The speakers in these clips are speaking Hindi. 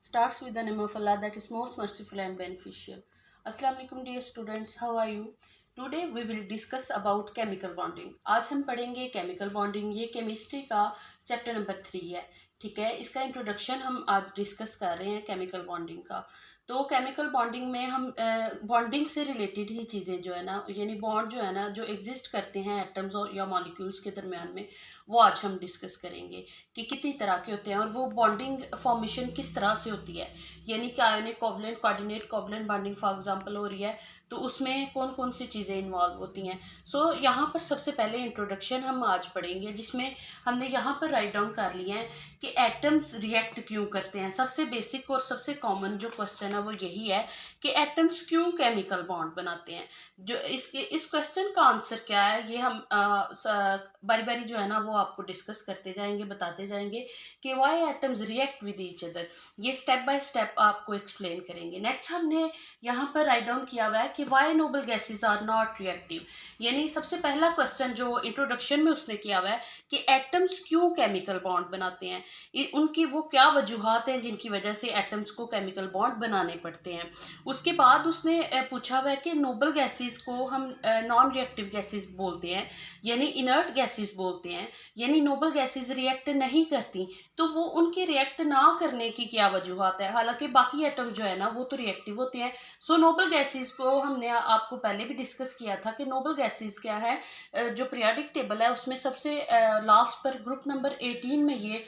starts with the name of Allah that is most merciful and beneficial. Assalamu alaikum dear students, how are you? Today we will discuss about chemical bonding. आज हम पढ़ेंगे chemical bonding. ये केमिस्ट्री का चैप्टर नंबर 3 है. ठीक है, इसका इंट्रोडक्शन हम आज डिस्कस कर रहे हैं केमिकल बॉन्डिंग का. तो केमिकल बॉन्डिंग में हम बॉन्डिंग से रिलेटेड ही चीज़ें जो है ना, यानी बॉन्ड जो है ना, जो एग्जिस्ट करते हैं एटम्स और या मॉलिक्यूल्स के दरमियान में, वो आज हम डिस्कस करेंगे कि कितनी तरह के होते हैं और वो बॉन्डिंग फॉर्मेशन किस तरह से होती है. यानी कि ionic covalent coordinate covalent bonding for example हो रही है, तो उसमें कौन कौन सी चीज़ें इन्वॉल्व होती हैं. सो यहाँ पर सबसे पहले इंट्रोडक्शन हम आज पढ़ेंगे, जिसमें हमने यहाँ पर राइट डाउन कर लिया है कि एटम्स रिएक्ट क्यों करते हैं. सबसे बेसिक और सबसे कॉमन जो क्वेश्चन है वो यही है कि एटम्स क्यों केमिकल बॉन्ड बनाते हैं. जो इस क्वेश्चन का आंसर क्या है, ये हम बारी बारी जो है ना वो आपको डिस्कस करते जाएंगे, बताते जाएंगे कि why atoms react with each other. ये स्टेप बाय स्टेप आपको एक्सप्लेन करेंगे. नेक्स्ट हमने यहाँ पर राइट डाउन किया हुआ है कि why noble gases are not reactive. यानी सबसे पहला क्वेश्चन जो इंट्रोडक्शन में उसने किया हुआ है कि एटम्स क्यों केमिकल बॉन्ड बनाते हैं, उनकी वो क्या वजूहात हैं जिनकी वजह से एटम्स को केमिकल बॉन्ड बनाने पड़ते हैं. उसके बाद उसने पूछा हुआ है कि नोबल गैसेस को हम नॉन रिएक्टिव गैसेस बोलते हैं, यानी इनर्ट गैसेस बोलते हैं. यानी नोबल गैसेस रिएक्ट नहीं करती, तो वो उनके रिएक्ट ना करने की क्या वजूहात है. हालांकि बाकी एटम जो है ना वो तो रिएक्टिव होते हैं. सो नोबल गैसेस को हमने आपको पहले भी डिस्कस किया था कि नोबल गैसेस क्या है. जो पीरियोडिक टेबल है उसमें सबसे लास्ट पर ग्रुप नंबर 18 में ये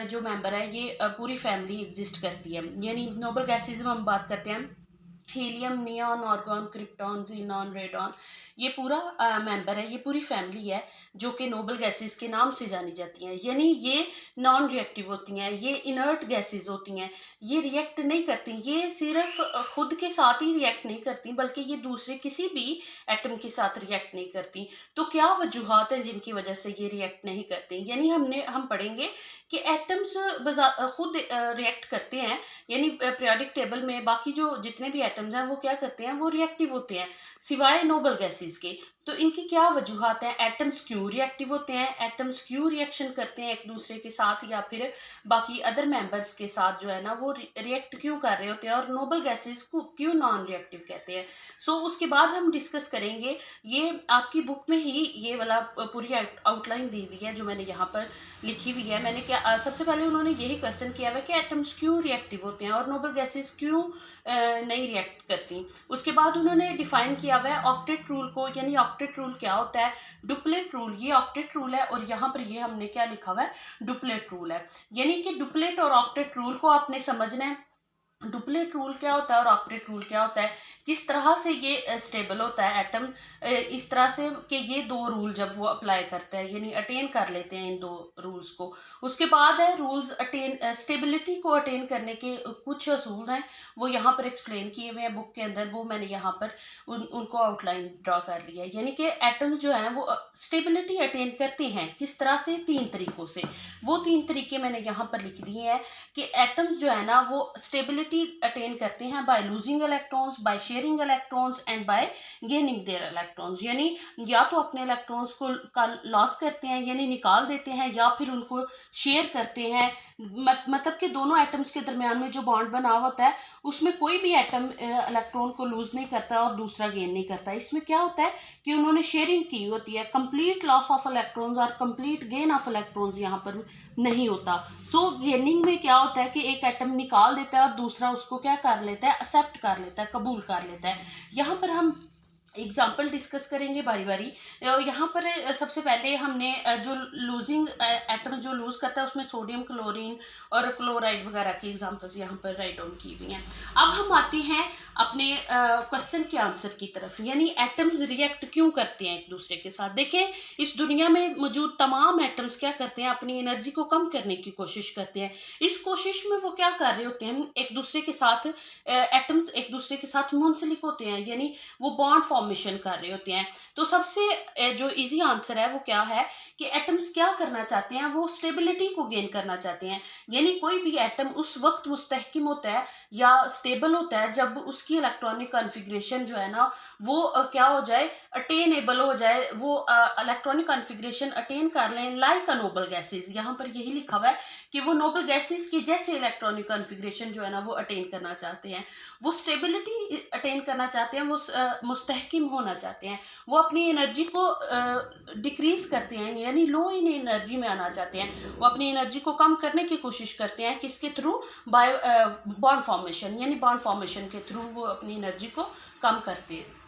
जो मेंबर है, ये पूरी फैमिली एग्जिस्ट करती है. यानी नोबल गैसेज में हम बात करते हैं helium, neon, argon, krypton, xenon, radon. ये पूरा मेंबर है, ये पूरी फैमिली है जो कि नोबल गैसेस के नाम से जानी जाती हैं. यानी ये नॉन रिएक्टिव होती हैं, ये इनर्ट गैसेस होती हैं, ये रिएक्ट नहीं करती. ये सिर्फ खुद के साथ ही रिएक्ट नहीं करती, बल्कि ये दूसरे किसी भी एटम के साथ रिएक्ट नहीं करती. तो क्या वजूहात हैं जिनकी वजह से ये रिएक्ट नहीं करती. यानी हम पढ़ेंगे कि एटम्स खुद रिएक्ट करते हैं. यानी पीरियोडिक टेबल में बाकी जो जितने भी एटम्स हैं वो क्या करते हैं, वो रिएक्टिव होते हैं सिवाय नोबल गैसेस के. तो इनकी क्या वजूहात हैं, एटम्स क्यों रिएक्टिव होते हैं, एटम्स क्यों रिएक्शन करते हैं एक दूसरे के साथ या फिर बाकी अदर मेंबर्स के साथ जो है ना वो रिएक्ट क्यों कर रहे होते हैं, और नोबल गैसेस को क्यों नॉन रिएक्टिव कहते हैं. सो उसके बाद हम डिस्कस करेंगे. ये आपकी बुक में ही ये वाला पूरी आउटलाइन दी हुई है जो मैंने यहाँ पर लिखी हुई है. मैंने क्या सबसे पहले उन्होंने यही क्वेश्चन किया हुआ है कि एटम्स क्यों रिएक्टिव होते हैं और नोबल गैसेस क्यों नहीं रिएक्ट करती. उसके बाद उन्होंने डिफाइन किया हुआ है ऑक्टेट रूल को. यानी ऑक्टेट रूल क्या होता है, डुप्लेट रूल, ये ऑक्टेट रूल है, और यहाँ पर ये हमने क्या लिखा हुआ है, डुप्लेट रूल है. यानी कि डुप्लेट और ऑक्टेट रूल को आपने समझना है. डुप्लेट रूल क्या होता है और ऑक्टेट रूल क्या होता है, किस तरह से ये स्टेबल होता है एटम, इस तरह से कि ये दो रूल जब वो अप्लाई करते हैं यानी अटेन कर लेते हैं इन दो रूल्स को. उसके बाद है रूल्स अटेन, स्टेबिलिटी को अटेन करने के कुछ असूल हैं, वो यहाँ पर एक्सप्लेन किए हुए हैं बुक के अंदर. वो मैंने यहाँ पर उनको आउटलाइन ड्रा कर लिया है. यानी कि एटम्स जो हैं वो स्टेबिलिटी अटेन करते हैं किस तरह से, 3 तरीकों से. वो 3 तरीके मैंने यहाँ पर लिख दिए हैं कि एटम्स जो है ना वो स्टेबिलिटी अटेन करते हैं by losing electrons, by sharing electrons and by gaining their electrons. यानी या तो अपने इलेक्ट्रॉन्स को का लॉस करते हैं यानी निकाल देते हैं, या फिर उनको शेयर करते हैं. मतलब कि दोनों एटम्स के दरमियान में जो बॉन्ड बना होता है उसमें कोई भी एटम इलेक्ट्रॉन को लूज नहीं करता और दूसरा गेन नहीं करता. इसमें क्या होता है कि उन्होंने शेयरिंग की होती है. कंप्लीट लॉस ऑफ इलेक्ट्रॉन्स और कंप्लीट गेन ऑफ इलेक्ट्रॉन्स यहाँ पर नहीं होता. सो गेनिंग में क्या होता है कि एक एटम निकाल देता है और दूसरा उसको क्या कर लेता है, एक्सेप्ट कर लेता है, कबूल कर लेता है. यहाँ पर हम एग्जाम्पल डिस्कस करेंगे बारी बारी. यहाँ पर सबसे पहले हमने जो लूजिंग एटम जो लूज करता है उसमें सोडियम, क्लोरीन और क्लोराइड वगैरह की एग्जांपल्स यहाँ पर राइट डाउन की हुई हैं. अब हम आते हैं अपने क्वेश्चन के आंसर की तरफ. यानी एटम्स रिएक्ट क्यों करते हैं एक दूसरे के साथ. देखें, इस दुनिया में मौजूद तमाम एटम्स क्या करते हैं, अपनी एनर्जी को कम करने की कोशिश करते हैं. इस कोशिश में वो क्या कर रहे होते हैं, एक दूसरे के साथ एटम्स एक दूसरे के साथ मुंसलिक होते हैं, यानी वो बॉन्ड फॉर्मेशन कर रहे होते हैं। तो सबसे जो इजी आंसर है वो क्या है कि एटम्स क्या करना चाहते हैं, वो स्टेबिलिटी को गेन करना चाहते हैं। यानी कोई भी एटम उस वक्त मुस्तहकिम होता है या स्टेबल होता है जब उसकी इलेक्ट्रॉनिक कॉन्फ़िगरेशन जो है ना वो क्या हो जाए, अटेनेबल हो जाए, वो इलेक्ट्रॉनिक कॉन्फ़िगरेशन अटेन कर लें लाइक अ नोबल गैसेस। यहाँ पर यही लिखा हुआ है कि वो नोबल गैसेस की जैसे इलेक्ट्रॉनिक कॉन्फ़िगरेशन जो है ना वो अटेन करना चाहते हैं, वो स्टेबिलिटी अटेन करना चाहते हैं, वो मुस्तहकिम होना चाहते हैं, वो अपनी एनर्जी को डिक्रीज करते हैं यानी लो इन एनर्जी में आना चाहते हैं, वो अपनी एनर्जी को कम करने की कोशिश करते हैं किसके थ्रू, बाय बॉन्ड फॉर्मेशन, यानी बॉन्ड फॉर्मेशन के थ्रू वो अपनी एनर्जी को कम करते हैं।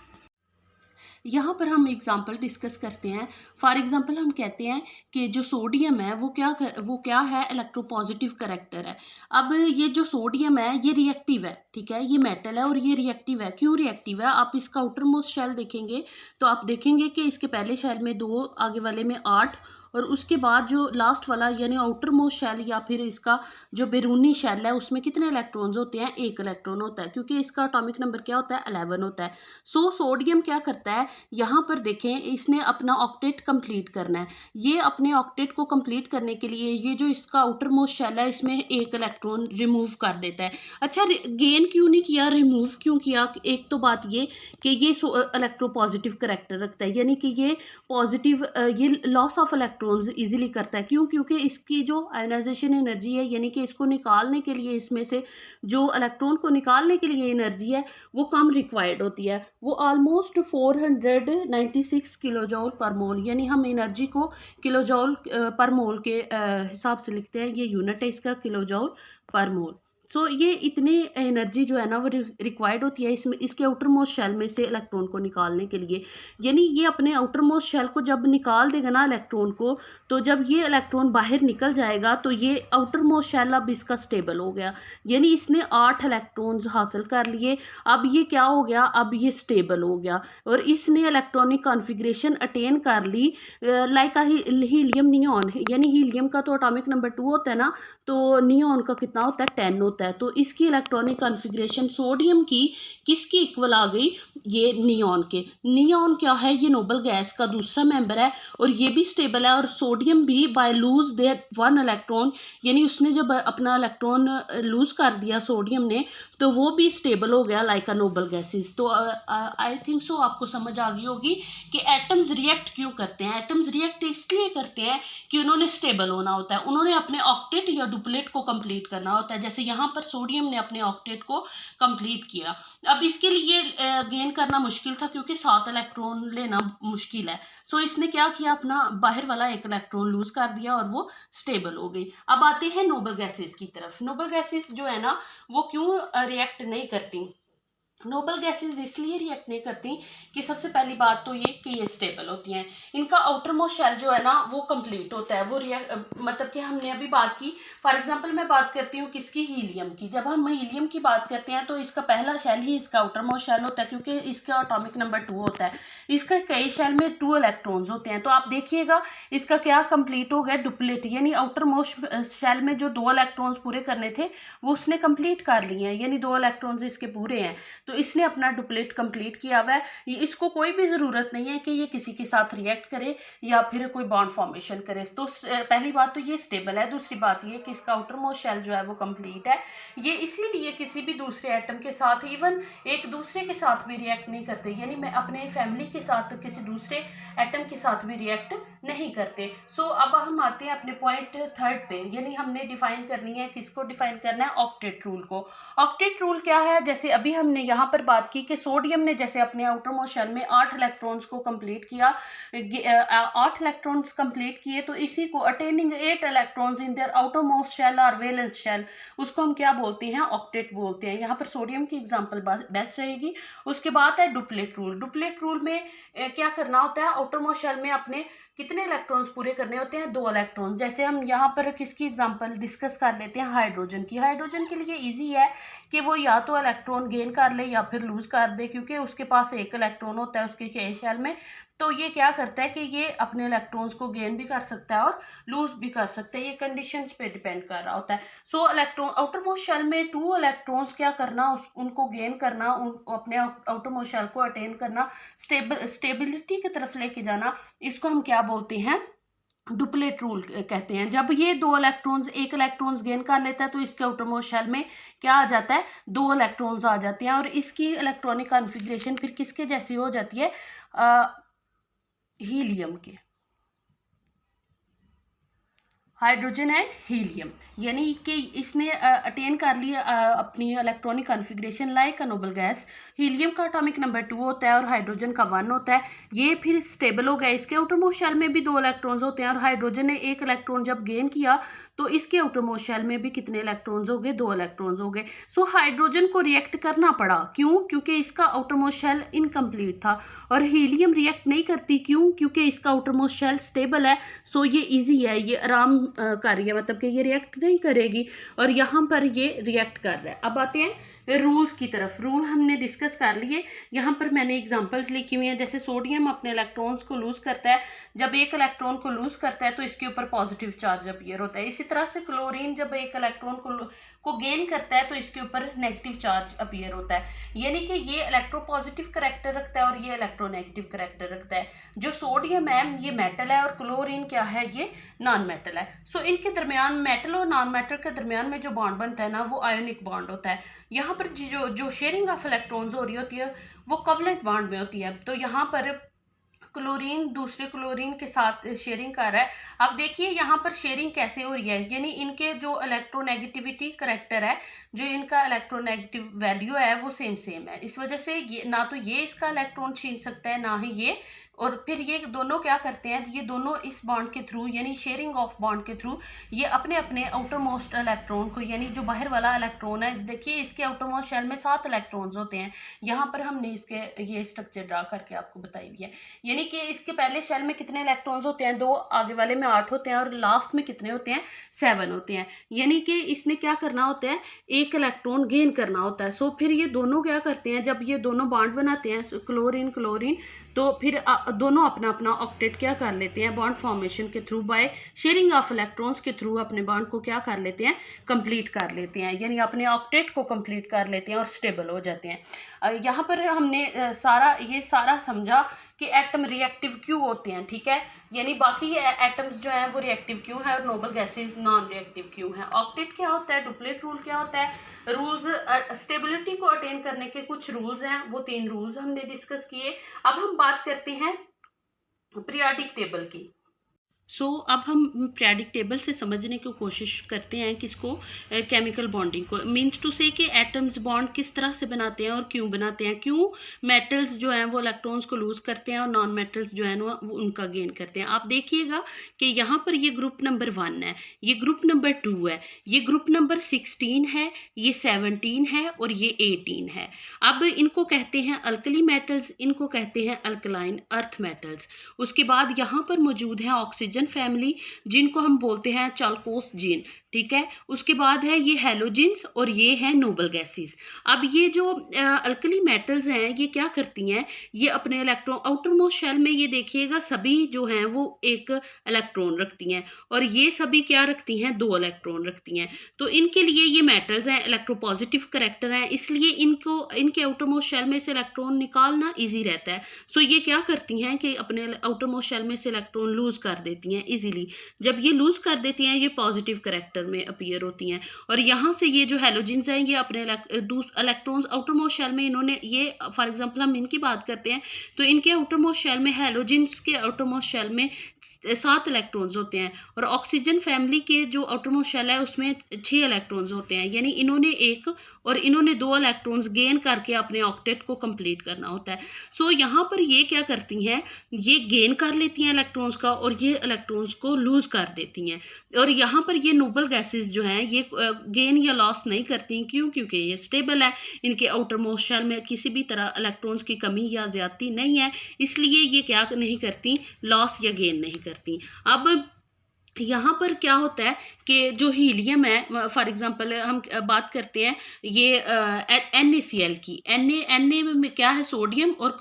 यहाँ पर हम एग्जाम्पल डिस्कस करते हैं। फॉर एग्जाम्पल हम कहते हैं कि जो सोडियम है वो क्या है, इलेक्ट्रोपॉजिटिव करेक्टर है। अब ये जो सोडियम है ये रिएक्टिव है, ठीक है, ये मेटल है और ये रिएक्टिव है। क्यों रिएक्टिव है? आप इसका आउटर मोस्ट शेल देखेंगे तो आप देखेंगे कि इसके पहले शेल में 2, आगे वाले में 8, और उसके बाद जो लास्ट वाला यानी आउटर मोस्ट शेल या फिर इसका जो बैरूनी शेल है उसमें कितने इलेक्ट्रॉन्स होते हैं? 1 इलेक्ट्रॉन होता है, क्योंकि इसका एटॉमिक नंबर क्या होता है? 11 होता है। सो सोडियम क्या करता है, यहाँ पर देखें इसने अपना ऑक्टेट कंप्लीट करना है। ये अपने ऑक्टेट को कंप्लीट करने के लिए ये जो इसका आउटर मोस्ट शेल है इसमें 1 इलेक्ट्रॉन रिमूव कर देता है। अच्छा, गेन क्यों नहीं किया, रिमूव क्यों किया? एक तो बात ये कि ये इलेक्ट्रोपॉजिटिव करेक्टर रखता है, यानी कि ये पॉजिटिव, ये लॉस ऑफ इलेक्ट्रॉन्स इजीली करता है। क्यों? क्योंकि इसकी जो आयनाइजेशन एनर्जी है यानी कि इसको निकालने के लिए, इसमें से जो इलेक्ट्रॉन को निकालने के लिए एनर्जी है वो कम रिक्वायर्ड होती है, वो ऑलमोस्ट 496 किलो जूल पर मोल, यानी हम एनर्जी को किलो जूल पर मोल के हिसाब से लिखते हैं। ये यूनिट है इसका, किलो जूल पर मोल। सो ये इतनी एनर्जी जो है ना वो रिक्वायर्ड होती है इसमें, इसके आउटर मोस्ट शेल में से इलेक्ट्रॉन को निकालने के लिए। यानी ये अपने आउटर मोस्ट शेल को जब निकाल देगा ना इलेक्ट्रॉन को, तो जब ये इलेक्ट्रॉन बाहर निकल जाएगा तो ये आउटर मोस्ट शेल अब इसका स्टेबल हो गया, यानी इसने 8 इलेक्ट्रॉन्स हासिल कर लिए। अब ये क्या हो गया, अब ये स्टेबल हो गया और इसने इलेक्ट्रॉनिक कॉन्फ़िगरेशन अटेन कर ली लाइक हीलियम नियॉन। यानी हीलियम का तो एटॉमिक नंबर 2 होता है ना, तो नियॉन का कितना होता है? 10 होता है। तो इसकी इलेक्ट्रॉनिक कॉन्फ़िगरेशन सोडियम की किसकी इक्वल आ गई? ये नियॉन के। नियॉन क्या है? ये नोबल गैस का दूसरा मेंबर है और ये भी स्टेबल है, और सोडियम भी बाय लूज देयर 1 इलेक्ट्रॉन, यानी उसने जब अपना इलेक्ट्रॉन लूज कर दिया सोडियम ने, तो वो भी स्टेबल हो गया लाइक अ नोबल गैसेस। तो आई थिंक सो आपको समझ आ गई होगी कि एटम्स रिएक्ट क्यों करते हैं। एटम्स रिएक्ट इसलिए करते हैं कि उन्होंने स्टेबल होना होता है, उन्होंने अपने ऑक्टेट या डुप्लेट को कंप्लीट करना होता है। जैसे यहाँ पर सोडियम ने अपने ऑक्टेट को कंप्लीट किया। अब इसके लिए गेन करना मुश्किल था क्योंकि 7 इलेक्ट्रॉन लेना मुश्किल है। सो इसने क्या किया, अपना बाहर वाला 1 इलेक्ट्रॉन लूज कर दिया और वो स्टेबल हो गई। अब आते हैं नोबल गैसेस की तरफ। नोबल गैसेस जो है ना वो क्यों रिएक्ट नहीं करती? नोबल गैसेस इसलिए रिएक्ट नहीं करती कि सबसे पहली बात तो ये कि ये स्टेबल होती हैं, इनका आउटर मोस्ट शेल जो है ना वो कंप्लीट होता है, वो मतलब कि हमने अभी बात की। फॉर एग्जांपल मैं बात करती हूँ किसकी, हीलियम की। जब हम हीलियम की बात करते हैं तो इसका पहला शेल ही इसका आउटर मोस्ट शेल होता है, क्योंकि इसका एटॉमिक नंबर 2 होता है। इसका कई शेल में 2 इलेक्ट्रॉन्स होते हैं। तो आप देखिएगा इसका क्या कंप्लीट हो गया, डुप्लेट, यानी आउटर मोस्ट शेल में जो 2 इलेक्ट्रॉन्स पूरे करने थे वो उसने कंप्लीट कर लिए हैं, यानी 2 इलेक्ट्रॉन्स इसके पूरे हैं। तो इसने अपना डुप्लेट कंप्लीट किया हुआ है। इसको कोई भी ज़रूरत नहीं है कि ये किसी के साथ रिएक्ट करे या फिर कोई बॉन्ड फॉर्मेशन करे। तो पहली बात तो ये स्टेबल है। दूसरी बात ये कि इसका आउटर मोस्ट शेल जो है वो कंप्लीट है। ये इसीलिए किसी भी दूसरे एटम के साथ, इवन एक दूसरे के साथ भी रिएक्ट नहीं करते, यानी मैं अपने फैमिली के साथ किसी दूसरे एटम के साथ भी रिएक्ट नहीं करते। सो अब हम आते हैं अपने पॉइंट 3 पे, यानी हमने डिफाइन करनी है, किसको डिफाइन करना है? ऑक्टेट रूल को। ऑक्टेट रूल क्या है? जैसे अभी हमने यहाँ पर बात की कि सोडियम ने जैसे अपने आउटर मोस्ट शेल में 8 इलेक्ट्रॉन्स को कंप्लीट किया, 8 इलेक्ट्रॉन्स कंप्लीट किए, तो इसी को attaining 8 electrons in their outermost shell और वैलेंस शेल, उसको हम क्या बोलते हैं? ऑक्टेट बोलते हैं। यहाँ पर सोडियम की एग्जांपल बेस्ट रहेगी। उसके बाद है डुप्लेट रूल। डुप्लेट रूल में क्या करना होता है? आउटर मोस्ट शेल में अपने कितने इलेक्ट्रॉन्स पूरे करने होते हैं? 2 इलेक्ट्रॉन। जैसे हम यहाँ पर किसकी एग्जांपल डिस्कस कर लेते हैं? हाइड्रोजन की। हाइड्रोजन के लिए इजी है कि वो या तो इलेक्ट्रॉन गेन कर ले या फिर लूज कर दे, क्योंकि उसके पास 1 इलेक्ट्रॉन होता है उसके शेल में। तो ये क्या करता है कि ये अपने इलेक्ट्रॉन्स को गेन भी कर सकता है और लूज भी कर सकता है, ये कंडीशंस पे डिपेंड कर रहा होता है। So electron outermost shell में 2 इलेक्ट्रॉन्स क्या करना, उनको गेन करना, अपने आउटर मोस्ट शेल को अटेन करना, स्टेबिलिटी की तरफ लेके जाना, इसको हम क्या बोलते हैं, डुप्लेट रूल कहते हैं। जब ये 2 इलेक्ट्रॉन्स, एक इलेक्ट्रॉन्स गेन कर लेता है तो इसके आउटर मोस्ट शेल में क्या आ जाता है, 2 इलेक्ट्रॉन्स आ जाते हैं और इसकी इलेक्ट्रॉनिक कॉन्फ़िगरेशन फिर किसके जैसी हो जाती है, हीलियम के, हाइड्रोजन एंड हीलियम। यानी कि इसने अटेन कर लिया अपनी इलेक्ट्रॉनिक कॉन्फ़िगरेशन लाइक अ नोबल गैस। हीलियम का एटॉमिक नंबर 2 होता है और हाइड्रोजन का 1 होता है। ये फिर स्टेबल हो गया, इसके आउटर मोस्ट शेल में भी 2 इलेक्ट्रॉन्स होते हैं और हाइड्रोजन ने 1 इलेक्ट्रॉन जब गेन किया तो इसके आउटर मोस्ट शेल में भी कितने इलेक्ट्रॉन्स हो गए, 2 इलेक्ट्रॉन्स हो गए। सो हाइड्रोजन को रिएक्ट करना पड़ा, क्यों, क्योंकि इसका आउटर मोस्ट शेल इनकम्प्लीट था। और हीलियम रिएक्ट नहीं करती, क्यों, क्योंकि इसका आउटर मोस्ट शेल स्टेबल है। सो ये ईजी है, ये आराम कर रही है, मतलब कि ये रिएक्ट नहीं करेगी और यहाँ पर ये रिएक्ट कर रहा है। अब आते हैं रूल्स की तरफ। रूल हमने डिस्कस कर लिए, यहाँ पर मैंने एग्जांपल्स लिखी हुई हैं। जैसे सोडियम अपने इलेक्ट्रॉन्स को लूज करता है, जब एक इलेक्ट्रॉन को लूज करता है तो इसके ऊपर पॉजिटिव चार्ज अपीयर होता है। इसी तरह से क्लोरीन जब एक इलेक्ट्रॉन को गेन करता है तो इसके ऊपर नेगेटिव चार्ज अपीयर होता है। यानी कि ये इलेक्ट्रोपॉजिटिव करैक्टर रखता है और ये इलेक्ट्रोनेगेटिव करैक्टर रखता है। जो सोडियम है ये मेटल है और क्लोरीन क्या है, ये नॉन मेटल है। सो इनके दरमियान, मेटल और नॉन मेटल के दरमियान में जो बॉन्ड बनता है ना, वो आयोनिक बॉन्ड होता है। यहाँ पर जो शेयरिंग ऑफ इलेक्ट्रॉन्स हो रही होती है वो कोवलेंट बॉन्ड में होती है। तो यहाँ पर क्लोरीन दूसरे क्लोरीन के साथ शेयरिंग कर रहा है। अब देखिए यहाँ पर शेयरिंग कैसे हो रही है, यानी इनके जो इलेक्ट्रोनेगेटिविटी करैक्टर है, जो इनका इलेक्ट्रोनेगेटिव वैल्यू है वो सेम है। इस वजह से ये ना तो ये इसका इलेक्ट्रॉन छीन सकता है ना ही ये, और फिर ये दोनों क्या करते हैं, ये दोनों इस बॉन्ड के थ्रू, यानी शेयरिंग ऑफ बॉन्ड के थ्रू, ये अपने अपने आउटर मोस्ट इलेक्ट्रॉन को, यानी जो बाहर वाला इलेक्ट्रॉन है, देखिए इसके आउटर मोस्ट शेल में 7 इलेक्ट्रॉन्स होते हैं। यहाँ पर हमने इसके ये स्ट्रक्चर ड्रा करके आपको बताई हुई है। यानी कि इसके पहले शेल में कितने इलेक्ट्रॉन्स होते हैं, 2, आगे वाले में 8 होते हैं और लास्ट में कितने होते हैं, 7 होते हैं। यानी कि इसने क्या करना होता है, एक इलेक्ट्रॉन गेन करना होता है। सो फिर ये दोनों क्या करते हैं, जब ये दोनों बॉन्ड बनाते हैं क्लोरीन क्लोरीन, तो फिर दोनों अपना अपना ऑक्टेट क्या कर लेते हैं, बॉन्ड फॉर्मेशन के through, by sharing of electrons के थ्रू अपने बॉन्ड को क्या कर लेते हैं, कंप्लीट कर लेते हैं, यानी अपने ऑक्टेट को कंप्लीट कर लेते हैं और स्टेबल हो जाते हैं। यहाँ पर हमने ये सारा समझा कि एटम रिएक्टिव क्यों होते हैं, ठीक है, यानी बाकी एटम्स जो हैं वो रिएक्टिव क्यों है और नोबल गैसेस नॉन रिएक्टिव क्यों है। ऑक्टेट क्या होता है, डुप्लेट रूल क्या होता है, रूल्स स्टेबिलिटी को अटेन करने के कुछ रूल्स हैं, वो 3 रूल्स हमने डिस्कस किए। अब हम बात करते हैं पीरियोडिक टेबल की। अब हम पीरियोडिक टेबल से समझने की कोशिश करते हैं किसको, केमिकल बॉन्डिंग को। मीन्स टू से कि एटम्स बॉन्ड किस तरह से बनाते हैं और क्यों बनाते हैं, क्यों मेटल्स जो हैं वो इलेक्ट्रॉन्स को लूज करते हैं और नॉन मेटल्स जो है वो उनका गेन करते हैं। आप देखिएगा कि यहाँ पर ये ग्रुप नंबर 1 है, ये ग्रुप नंबर 2 है, ये ग्रुप नंबर 16 है, ये 17 है और ये 18 है। अब इनको कहते हैं अल्कली मेटल्स, इनको कहते हैं अल्कलाइन अर्थ मेटल्स। उसके बाद यहाँ पर मौजूद है ऑक्सीजन फैमिली, जिनको हम बोलते हैं चाल्कोस जीन, ठीक है। उसके बाद है ये हैलोजेंस और ये है नोबल गैसेस। अब ये जो अल्कली मेटल्स हैं ये क्या करती हैं, ये अपने इलेक्ट्रॉन आउटर मोस्ट शेल में, ये देखिएगा सभी जो हैं वो एक इलेक्ट्रॉन रखती हैं और ये सभी क्या रखती हैं, 2 इलेक्ट्रॉन रखती हैं। तो इनके लिए ये मेटल्स हैं, इलेक्ट्रोपॉजिटिव करैक्टर हैं, इसलिए इनके आउटर मोस्ट शेल में से इलेक्ट्रॉन निकालना ईजी रहता है। सो ये क्या करती हैं कि अपने आउटर मोस्ट शेल में से इलेक्ट्रॉन लूज कर देती हैं इजीली। जब ये लूज कर देती हैं ये पॉजिटिव करैक्टर में अपीयर होती हैं और यहाँ से ये जो हैलोजेंस हैं ये अपने इलेक्ट्रॉन्स आउटर मोस्ट शेल में, इन्होंने ये फॉर एग्जांपल हम इनकी बात करते हैं तो इनके आउटर मोस्ट शेल में, हैलोजेंस के आउटर मोस्ट शेल में 7 इलेक्ट्रॉन्स होते हैं और ऑक्सीजन फैमिली के जो आउटर मोस्ट शेल है उसमें 6 इलेक्ट्रॉन्स होते हैं। यानी इन्होंने 1 और इन्होंने 2 इलेक्ट्रॉन्स गेन करके अपने ऑक्टेट को कंप्लीट करना होता है। सो यहाँ पर ये क्या करती हैं, ये गेन कर लेती हैं इलेक्ट्रॉन्स का और ये इलेक्ट्रॉन्स को लूज कर देती हैं। और यहाँ पर ये नोबल गैसेस जो हैं ये गेन या लॉस नहीं करती, क्यों, क्योंकि ये स्टेबल है, इनके आउटर मोस्ट शेल में किसी भी तरह इलेक्ट्रॉन्स की कमी या ज्यादती नहीं है, इसलिए ये क्या नहीं करती, लॉस या गेन नहीं करती। अब यहाँ पर क्या होता है कि जो हीलियम है, फॉर एग्जांपल हम बात करते हैं ये NaCl की, Na में क्या है, सोडियम, और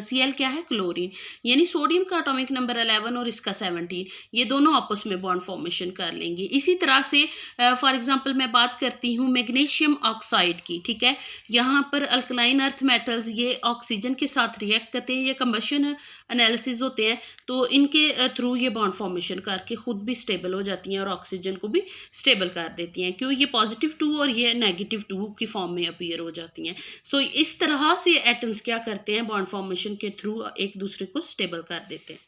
Cl क्या है, क्लोरीन। यानी सोडियम का एटॉमिक नंबर 11 और इसका 17, ये दोनों आपस में बॉन्ड फॉर्मेशन कर लेंगे। इसी तरह से फॉर एग्जांपल मैं बात करती हूँ मैग्नीशियम ऑक्साइड की, ठीक है। यहाँ पर अल्कलाइन अर्थ मेटल्स ये ऑक्सीजन के साथ रिएक्ट करते हैं, ये कंबशन एनालिसिस होते हैं, तो इनके थ्रू ये बॉन्ड फॉर्मेशन करके खुद भी स्टेबल हो जाती हैं और ऑक्सीजन को भी स्टेबल कर देती हैं, क्यों, ये +2 और ये -2 की फॉर्म में अपीयर हो जाती हैं। सो इस तरह से एटम्स क्या करते हैं, बॉन्ड फॉर्मेशन के थ्रू एक दूसरे को स्टेबल कर देते हैं।